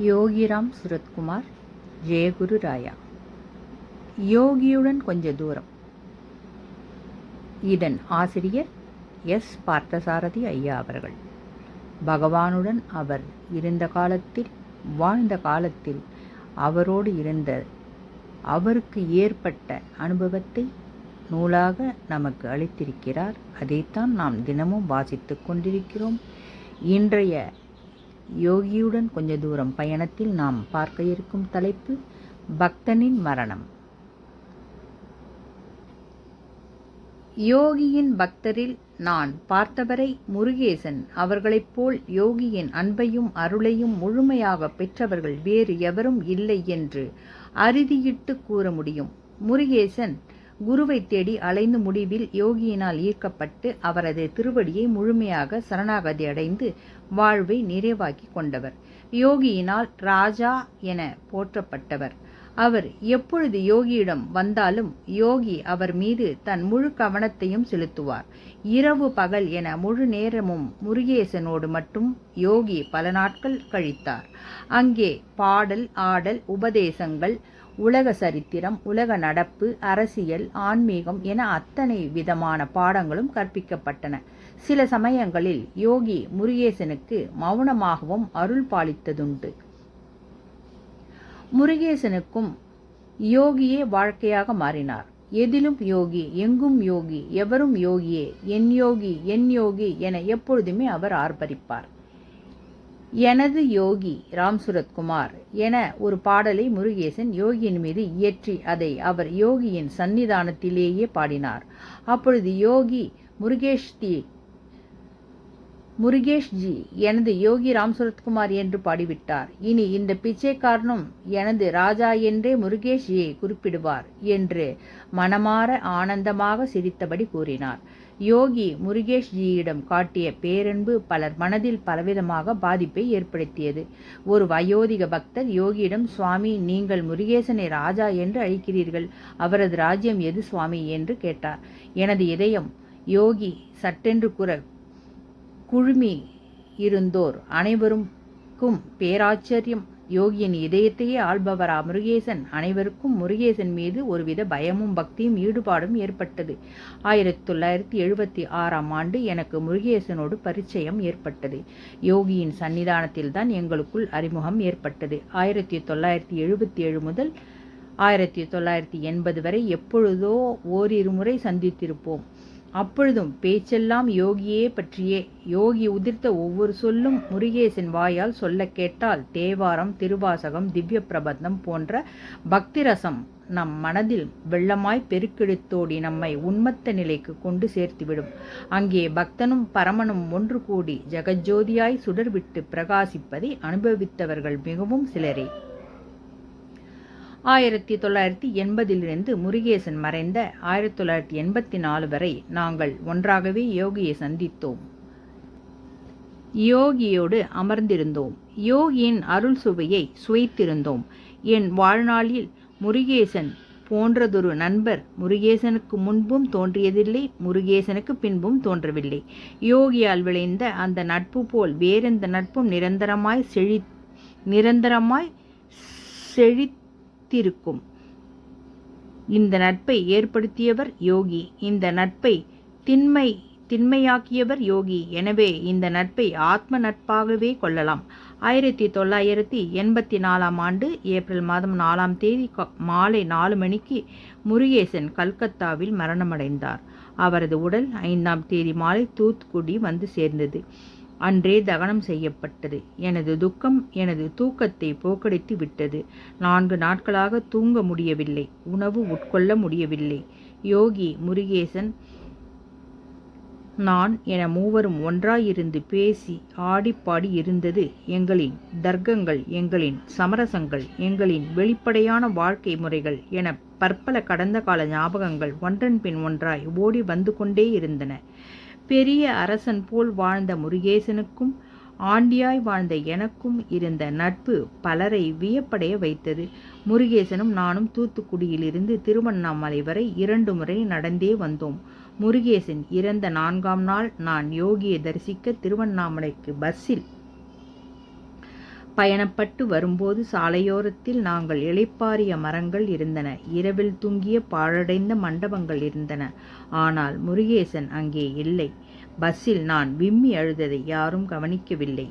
யோகிராம் சுரத்குமார், ஜெயகுரு ராயா. யோகியுடன் கொஞ்ச தூரம். இதன் ஆசிரியர் எஸ். பார்த்தசாரதி ஐயா அவர்கள். பகவானுடன் அவர் இருந்த காலத்தில், வாழ்ந்த காலத்தில் அவரோடு இருந்த அவருக்கு ஏற்பட்ட அனுபவத்தை நூலாக நமக்கு அளித்திருக்கிறார். அதைத்தான் நாம் தினமும் வாசித்து கொண்டிருக்கிறோம். இன்றைய யோகியுடன் கொஞ்ச தூரம் பயணத்தில் நாம் பார்க்க இருக்கும் தலைப்பு பக்தனின் மரணம். யோகியின் பக்தரில் நான் பார்த்தவரை முருகேசன் அவர்களைப் போல் யோகியின் அன்பையும் அருளையும் முழுமையாக பெற்றவர்கள் வேறு எவரும் இல்லை என்று அறுதியிட்டு கூற முடியும். முருகேசன் குருவை தேடி அலைந்து முடிவில் யோகியினால் ஈர்க்கப்பட்டு அவரது திருவடியை முழுமையாக சரணாகதி அடைந்து வாழ்வை நிறைவாக்கி கொண்டவர். யோகியினால் ராஜா என போற்றப்பட்டவர். அவர் எப்பொழுது யோகியிடம் வந்தாலும் யோகி அவர் மீது தன் முழு கவனத்தையும் செலுத்துவார். இரவு பகல் என முழு நேரமும் முருகேசனோடு மட்டும் யோகி பல நாட்கள் கழித்தார். அங்கே பாடல், ஆடல், உபதேசங்கள், உலக சரித்திரம், உலக நடப்பு, அரசியல், ஆன்மீகம் என அத்தனை விதமான பாடங்களும் கற்பிக்கப்பட்டன. சில சமயங்களில் யோகி முருகேசனுக்கு மௌனமாகவும் அருள் பாலித்ததுண்டு. முருகேசனுக்கும் யோகியே வாழ்க்கையாக மாறினார். எதிலும் யோகி, எங்கும் யோகி, எவரும் யோகியே, என் யோகி, என் யோகி என எப்பொழுதுமே அவர் ஆர்ப்பரிப்பார். எனது யோகி ராம் சுரத்குமார் என ஒரு பாடலை முருகேசன் யோகியின் மீது இயற்றி அதை அவர் யோகியின் சன்னிதானத்திலேயே பாடினார். அப்பொழுது யோகி முருகேஷ்ஜி எனது யோகி ராம் சுரத்குமார் என்று பாடிவிட்டார். இனி இந்த பிச்சைக்காரனும் எனது ராஜா என்றே முருகேஷ்ஜியை குறிப்பிடுவார் என்று மனமாற ஆனந்தமாக சிரித்தபடி கூறினார். யோகி முருகேஷ்ஜியிடம் காட்டிய பேரன்பு பலர் மனதில் பலவிதமாக பாதிப்பை ஏற்படுத்தியது. ஒரு வயோதிக பக்தர் யோகியிடம், சுவாமி, நீங்கள் முருகேசனை ராஜா என்று அழைக்கிறீர்கள், அவரது ராஜ்யம் எது சுவாமி என்று கேட்டார். எனது இதயம் யோகி சட்டென்று கூற குழுமி இருந்தோர் அனைவருக்கும் பேராச்சரியம். யோகியின் இதயத்தையே ஆள்பவரா முருகேசன்? அனைவருக்கும் முருகேசன் மீது ஒருவித பயமும் பக்தியும் ஈடுபாடும் ஏற்பட்டது. 1976 எனக்கு முருகேசனோடு பரிச்சயம் ஏற்பட்டது. யோகியின் சன்னிதானத்தில்தான் எங்களுக்குள் அறிமுகம் ஏற்பட்டது. 1977 முதல் 1980 வரை எப்பொழுதோ ஓரிரு முறை சந்தித்திருப்போம். அப்பொழுதும் பேச்செல்லாம் யோகியே பற்றியே. யோகி உதிர்த்த ஒவ்வொரு சொல்லும் முருகேசன் வாயால் சொல்ல கேட்டால் தேவாரம், திருவாசகம், திவ்ய பிரபந்தம் போன்ற பக்திரசம் நம் மனதில் வெள்ளமாய் பெருக்கெடுத்தோடி நம்மை உன்மத்த நிலைக்கு கொண்டு சேர்த்துவிடும். அங்கே பக்தனும் பரமனும் ஒன்று கூடி ஜெகஜோதியாய் சுடர்விட்டு பிரகாசிப்பதை அனுபவித்தவர்கள் மிகவும் சிலரே. 1980 முருகேசன் மறைந்த 1984 வரை நாங்கள் ஒன்றாகவே யோகியை சந்தித்தோம். யோகியோடு அமர்ந்திருந்தோம். யோகியின் அருள் சுவையை சுவைத்திருந்தோம். என் வாழ்நாளில் முருகேசன் போன்றதொரு நண்பர் முருகேசனுக்கு முன்பும் தோன்றியதில்லை, முருகேசனுக்கு பின்பும் தோன்றவில்லை. யோகியால் விளைந்த அந்த நட்பு போல் வேறெந்த நட்பும் நிரந்தரமாய் செழித்திருக்கும். இந்த நட்பை ஏற்படுத்தியவர் யோகி. இந்த நட்பை திண்மையாக்கியவர் யோகி. எனவே இந்த நட்பை ஆத்ம நட்பாகவே கொள்ளலாம். 1984 ஏப்ரல் மாதம் 4 மாலை 4 மணிக்கு முருகேசன் கல்கத்தாவில் மரணமடைந்தார். அவரது உடல் 5 மாலை தூத்துக்குடி வந்து சேர்ந்தது. அன்றே தகனம் செய்யப்பட்டது. எனது துக்கம் எனது தூக்கத்தை போக்கடித்து விட்டது. 4 நாட்களாக தூங்க முடியவில்லை, உணவு உட்கொள்ள முடியவில்லை. யோகி, முருகேசன், நான் என மூவரும் ஒன்றாயிருந்து பேசி ஆடிப்பாடி இருந்தது எங்களின் தர்க்கங்கள், எங்களின் சமரசங்கள், எங்களின் வெளிப்படையான வாழ்க்கை முறைகள் என பற்பல கடந்த கால ஞாபகங்கள் ஒன்றன் பின் ஒன்றாய் ஓடி வந்து கொண்டே இருந்தன. பெரிய அரசன் போல் வாழ்ந்த முருகேசனுக்கும் ஆண்டியாய் வாழ்ந்த எனக்கும் இருந்த நட்பு பலரை வியப்படைய வைத்தது. முருகேசனும் நானும் தூத்துக்குடியிலிருந்து திருவண்ணாமலை வரை 2 முறை நடந்தே வந்தோம். முருகேசன் இறந்த 4ஆம் நாள் நான் யோகியை தரிசிக்க திருவண்ணாமலைக்கு பஸ்ஸில் பயணப்பட்டு வரும்போது சாலையோரத்தில் நாங்கள் இளைப்பாறிய மரங்கள் இருந்தன. இரவில் தூங்கிய பாழடைந்த மண்டபங்கள் இருந்தன. ஆனால் முருகேசன் அங்கே இல்லை. பஸ்ஸில் நான் விம்மி அழுததை யாரும் கவனிக்கவில்லை.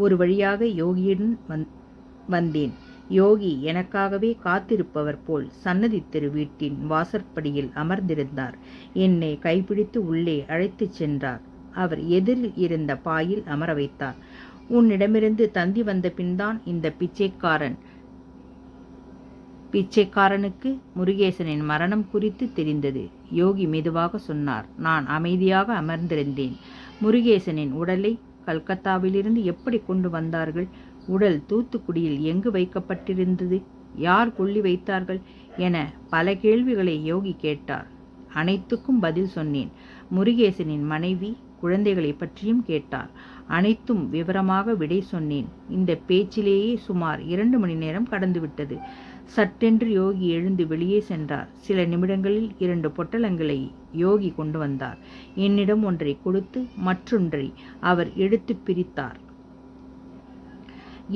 ஒரு வழியாக யோகியுடன் வந்தேன். யோகி எனக்காகவே காத்திருப்பவர் போல் சன்னதி தெரு வீட்டின் வாசற்படியில் அமர்ந்திருந்தார். என்னை கைப்பிடித்து உள்ளே அழைத்துச் சென்றார். அவர் எதிரில் இருந்த பாயில் அமர வைத்தார். உன்னிடமிருந்து தந்தி வந்த பின்தான் இந்த பிச்சைக்காரனுக்கு முருகேசனின் மரணம் குறித்து தெரிந்தது. யோகி மெதுவாக சொன்னார். நான் அமைதியாக அமர்ந்திருந்தேன். முருகேசனின் உடலை கல்கத்தாவிலிருந்து எப்படி கொண்டு வந்தார்கள்? உடல் தூத்துக்குடியில் எங்கு வைக்கப்பட்டிருந்தது? யார் கொல்லி வைத்தார்கள்? என பல கேள்விகளை யோகி கேட்டார். அனைத்துக்கும் பதில் சொன்னேன். முருகேசனின் மனைவி, குழந்தைகளை பற்றியும் கேட்டார். அனைத்தும் விவரமாக விடை சொன்னேன். இந்த பேச்சிலேயே சுமார் 2 மணி நேரம் கடந்துவிட்டது. சட்டென்று யோகி எழுந்து வெளியே சென்றார். சில நிமிடங்களில் 2 பொட்டலங்களை யோகி கொண்டு வந்தார். என்னிடம் ஒன்றை கொடுத்து மற்றொன்றை அவர் எடுத்து பிரித்தார்.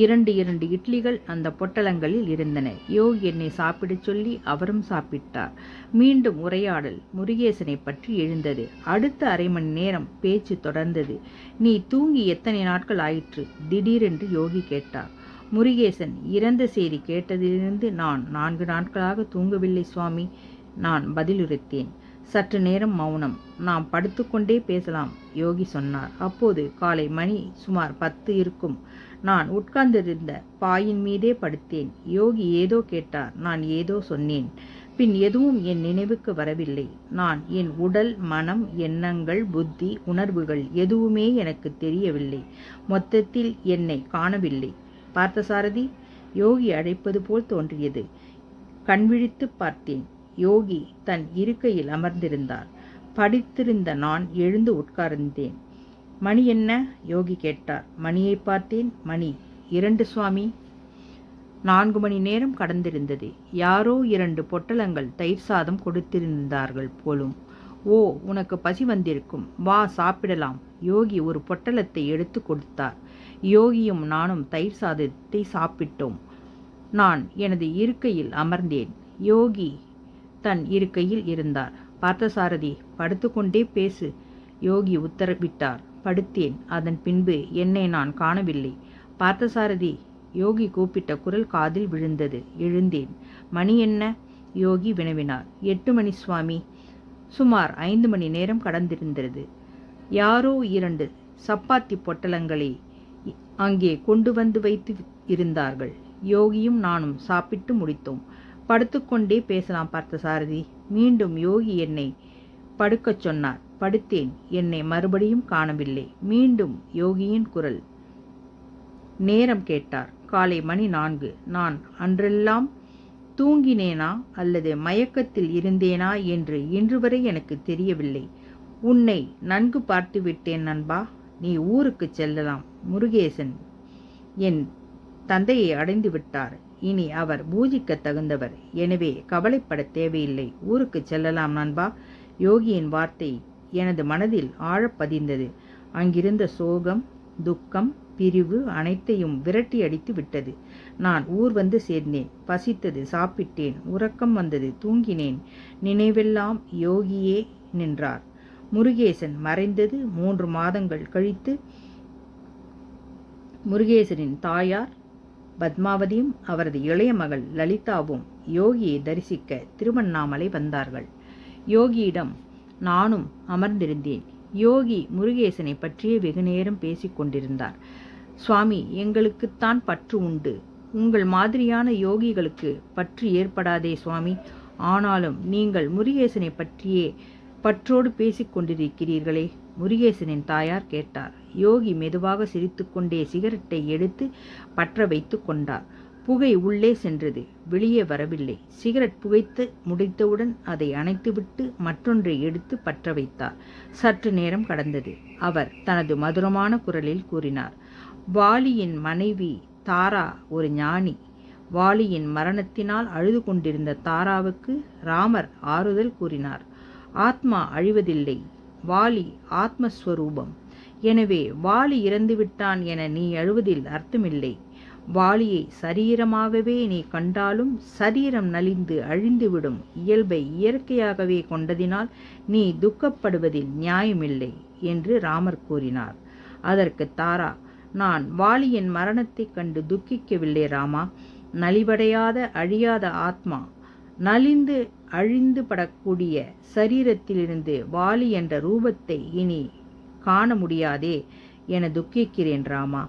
2 இட்லிகள் அந்த பொட்டலங்களில் இருந்தன. யோகி என்னை சாப்பிடச் சொல்லி அவரும் சாப்பிட்டார். மீண்டும் உரையாடல் முருகேசனை பற்றி எழுந்தது. அடுத்த அரை மணி நேரம் பேச்சு தொடர்ந்தது. நீ தூங்கி எத்தனை நாட்கள் ஆயிற்று? திடீரென்று யோகி கேட்டார். முருகேசன் இறந்த செய்தி கேட்டதிலிருந்து நான் 4 நாட்களாக தூங்கவில்லை சுவாமி, நான் பதிலுரைத்தேன். சற்று நேரம் மௌனம். நாம் படுத்துக்கொண்டே பேசலாம், யோகி சொன்னார். அப்போது காலை மணி சுமார் 10 இருக்கும். நான் உட்கார்ந்திருந்த பாயின் மீதே படுத்தேன். யோகி ஏதோ கேட்டார். நான் ஏதோ சொன்னேன். பின் எதுவும் என் நினைவுக்கு வரவில்லை. நான் என் உடல், மனம், எண்ணங்கள், புத்தி, உணர்வுகள் எதுவுமே எனக்கு தெரியவில்லை. மொத்தத்தில் என்னை காணவில்லை. பார்த்தசாரதி, யோகி அழைப்பது போல் தோன்றியது. கண்விழித்து பார்த்தேன். யோகி தன் இருக்கையில் அமர்ந்திருந்தார். படித்திருந்த நான் எழுந்து உட்கார்ந்தேன். மணி என்ன? யோகி கேட்டார். மணியை பார்த்தேன். மணி 2 சுவாமி. 4 மணி நேரம் கடந்திருந்தது. யாரோ 2 பொட்டலங்கள் தயிர் சாதம் கொடுத்திருந்தார்கள் போலும். ஓ, உனக்கு பசி வந்திருக்கும், வா சாப்பிடலாம். யோகி ஒரு பொட்டலத்தை எடுத்து கொடுத்தார். யோகியும் நானும் தயிர் சாதத்தை சாப்பிட்டோம். நான் எனது இருக்கையில் அமர்ந்தேன். யோகி தன் இருக்கையில் இருந்தார். பார்த்தசாரதி, படுத்துக்கொண்டே பேசு, யோகி உத்தரவிட்டார். படுத்தேன். அதன் பின்பு என்னை நான் காணவில்லை. பார்த்தசாரதி, யோகி கூப்பிட்ட குரல் காதில் விழுந்தது. எழுந்தேன். மணி என்ன? யோகி வினவினார். 8 மணி சுவாமி. சுமார் 5 மணி நேரம் கடந்திருந்தது. யாரோ 2 சப்பாத்தி பொட்டலங்களை அங்கே கொண்டு வந்து வைத்து இருந்தார்கள். யோகியும் நானும் சாப்பிட்டு முடித்தோம். படுத்துக்கொண்டே பேசலாம் பார்த்தசாரதி. மீண்டும் யோகி என்னை படுக்கச் சொன்னார். படுத்தேன். என்னை மறுபடியும் காணவில்லை. மீண்டும் யோகியின் குரல். நேரம் கேட்டார். காலை மணி 4. நான் அன்றெல்லாம் தூங்கினேனா அல்லது மயக்கத்தில் இருந்தேனா என்று இன்று வரை எனக்கு தெரியவில்லை. உன்னை நன்கு பார்த்து விட்டேன் நண்பா. நீ ஊருக்கு செல்லலாம். முருகேசன் என் தந்தையை அடைந்து விட்டார். இனி அவர் பூஜிக்க தகுந்தவர். எனவே கவலைப்பட தேவையில்லை. ஊருக்கு செல்லலாம் நண்பா. யோகியின் வார்த்தை எனது மனதில் ஆழப்பதிந்தது. அங்கிருந்த சோகம், துக்கம், பிரிவு அனைத்தையும் விரட்டி அடித்து விட்டது. நான் ஊர் வந்து சேர்ந்தேன். பசித்தது, சாப்பிட்டேன். உறக்கம் வந்தது, தூங்கினேன். நினைவெல்லாம் யோகியே நின்றார். முருகேசன் மறைந்தது 3 மாதங்கள் கழித்து முருகேசனின் தாயார் பத்மாவதியும் அவரது இளைய மகள் லலிதாவும் யோகியை தரிசிக்க திருவண்ணாமலை வந்தார்கள். யோகியிடம் நானும் அமர்ந்திருந்தேன். யோகி முருகேசனை பற்றியே வெகுநேரம் பேசிக் கொண்டிருந்தார். சுவாமி, எங்களுக்குத்தான் பற்று உண்டு. உங்கள் மாதிரியான யோகிகளுக்கு பற்று ஏற்படாதே சுவாமி. ஆனாலும் நீங்கள் முருகேசனை பற்றியே பற்றோடு பேசிக் கொண்டிருக்கிறீர்களே? முருகேசனின் தாயார் கேட்டார். யோகி மெதுவாக சிரித்துக்கொண்டே சிகரெட்டை எடுத்து பற்ற வைத்து கொண்டார். புகை உள்ளே சென்றது, வெளியே வரவில்லை. சிகரெட் புகைத்து முடித்தவுடன் அதை அணைத்துவிட்டு மற்றொன்றை எடுத்து பற்ற வைத்தார். சற்று நேரம் கடந்தது. அவர் தனது மதுரமான குரலில் கூறினார். வாலியின் மனைவி தாரா ஒரு ஞானி. வாலியின் மரணத்தினால் அழுது கொண்டிருந்த தாராவுக்கு ராமர் ஆறுதல் கூறினார். ஆத்மா அழிவதில்லை. வாலி ஆத்மஸ்வரூபம். எனவே வாலி இறந்துவிட்டான் என நீ அழுவதில் அர்த்தமில்லை. வாளியை சரீரமாகவே நீ கண்டாலும் சரீரம் நலிந்து அழிந்துவிடும் இயல்பை இயற்கையாகவே கொண்டதினால் நீ துக்கப்படுவதில் நியாயமில்லை என்று ராமர் கூறினார். அதற்கு தாரா, நான் வாலியின் மரணத்தைக் கண்டு துக்கிக்கவில்லை ராமா. நலிவடையாத அழியாத ஆத்மா நலிந்து அழிந்து படக்கூடிய சரீரத்திலிருந்து வாலி என்ற ரூபத்தை இனி காண முடியாதே என துக்கிக்கிறேன் ராமா.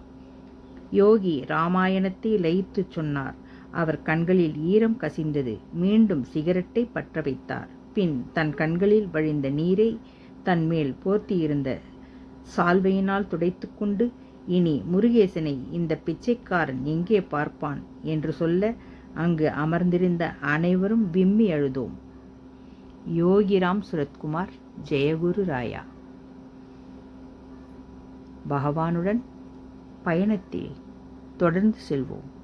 யோகி ராமாயணத்தை லயித்து சொன்னார். அவர் கண்களில் ஈரம் கசிந்தது. மீண்டும் சிகரெட்டை பற்ற வைத்தார். பின் தன் கண்களில் வழிந்த நீரை தன் மேல் போர்த்தியிருந்த சால்வையினால் துடைத்து கொண்டு, இனி முருகேசனை இந்த பிச்சைக்காரன் எங்கே பார்ப்பான் என்று சொல்ல அங்கு அமர்ந்திருந்த அனைவரும் விம்மி அழுதோம். யோகிராம் சுரத்குமார், ஜெயகுரு ராயா. பகவானுடன் பயணத்தில் தொடர்ந்து செல்வோம்.